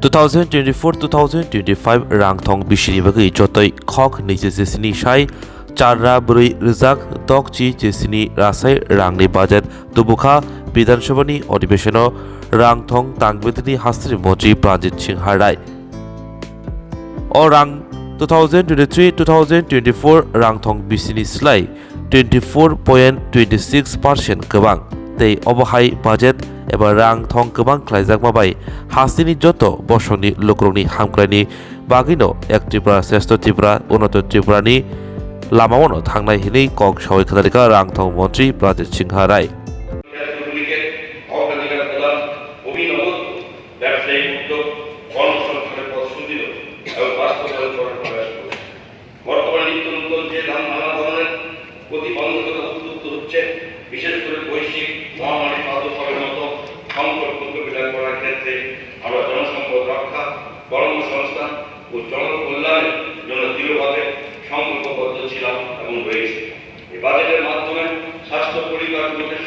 2024-2025 rangthong bisini bagi jotoi khok ni jesini shai charra brui rijak dokchi jesini rasai rangni budget tubukha বিধানসভানি অধিবেশন রাংথং তাংবেদনি হাস্ত্রী মন্ত্রী প্রাণজিৎ সিং হারাই ও রাং 2023-2024 রাংথং বিসিনি sly 24.26% गोबां tei obohai budget eba rangthong गोबां khlaijak mabai hasini joto bosongni lukrongni hamkraini bagino ek tripura shrestho tripura unoto tripurani lamaono thangnai hinei kok sawai khadarika rangthong mantri Pranjit Singh হারাই ব্যবসায়িক উদ্যোগ কর্মসংস্থানের পথ সুদৃঢ় এবং বাস্তবায়ন করার প্রয়াস করবে। বর্তমানে নিত্য নতুন যে নানা ধরনের প্রতিবন্ধকতা উদ্যুক্ত হচ্ছে, বিশেষ করে বৈশ্বিক মহামারী প্রাদুর্ভাবের মতো সংকট মোকাবিলা করার ক্ষেত্রে আমরা জনসম্পদ রক্ষা, কর্মসংস্থান ও জনকল্যাণের জন্য দৃঢ়ভাবে সংকল্পবদ্ধ ছিলাম এবং রয়েছে। এই বাজেটের মাধ্যমে স্বাস্থ্য পরিকাঠামোকে